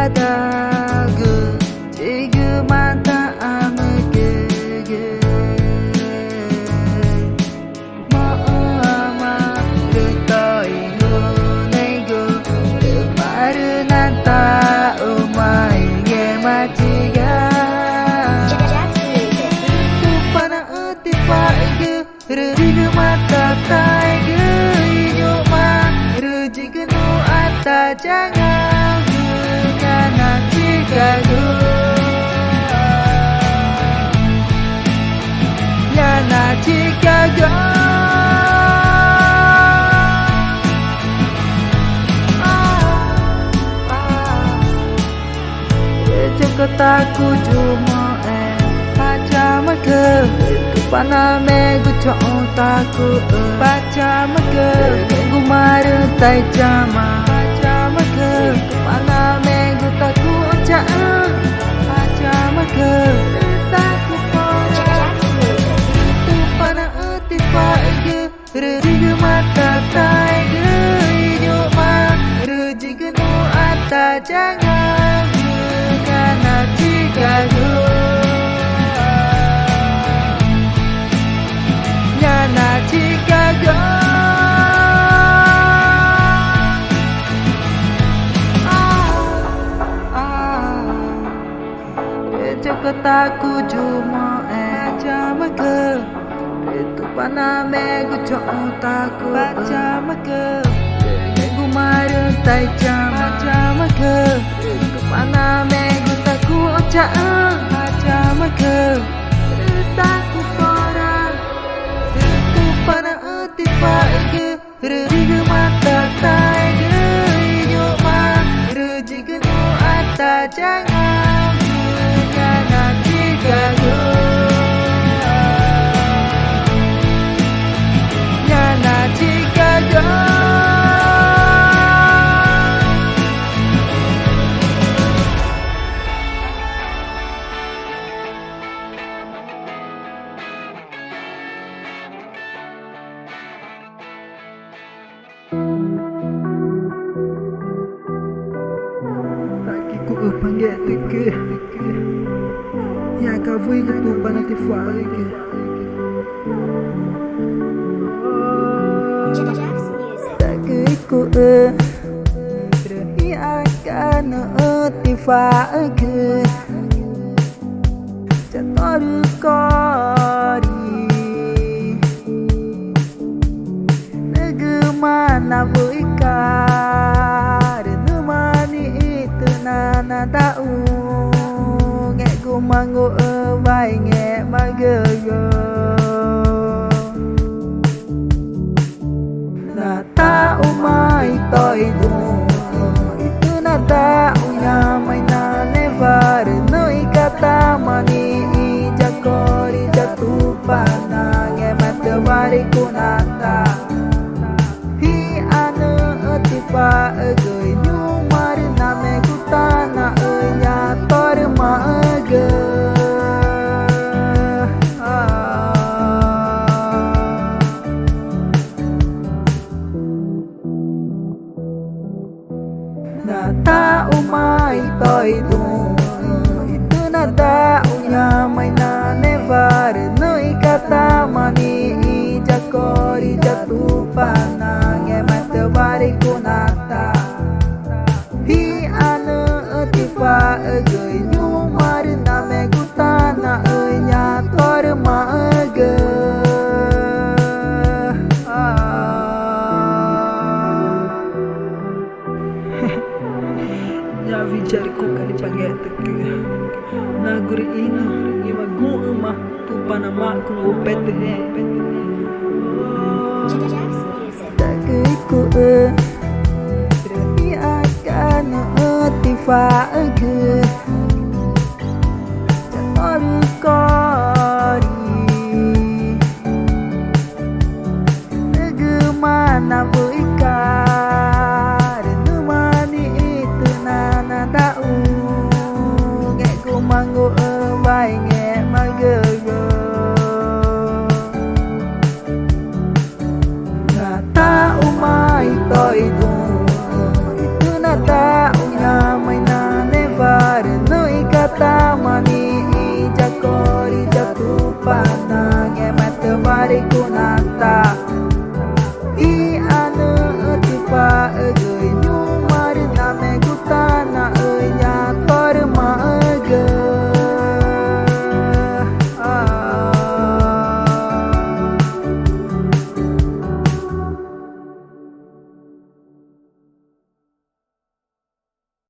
다다그 지금만 다 아무게 뭐아마 그떠이고 내고 그 말은 안다 오마이게 마치가 Para utipai Rigi mata tai Hidup mah Rejeki nu atas jangan Nyana Chicago Nyana Chicago Jakartaku cuma baca maka Paname gu chọn taku baca maka Gu maru tai chama baca maka Paname gu taku caan baca maka Taku pora Tu pana utipai Rejeki mata tai Hidup mah Rejeki nu atas jangan Karena Chicago Nyana Chicago Jakartaku cuma aja maka Itu paname gu chọn taku baca maka Gu maru tai jam baca maka Itu paname gu taku ocaan baca maka Taku pora Itu pada utipai Rejeki mata tai Hidup mah Rejeki nu atas jangan Nyana Chicago Nyana Chicago Ku panggil teke Ya kavui ke tu pana te fare ke Take ku Rehi akan tifa ke Jatoru kori Negemana buikar Na tau nghe cô mang ngô vai nghe mà gơ gơ na tao mai tôi đủ itu na tao nya mai na nevar noi kata mani jakori jatuh pana nghe mata bari kunata hi anu tifa goi nyu mar name Tana nya tor maga Na tao mai tôi đủ Itu na tao nya mai na nevar Noi kata mani jakori jatuh pana Nghe mata bari kunata Tifa gửi nhu mar name gutana nya tor maga Ya vijarku kali panggil teke Naguri ino Ima guma Tu panama ku pete Takiku Tifa ke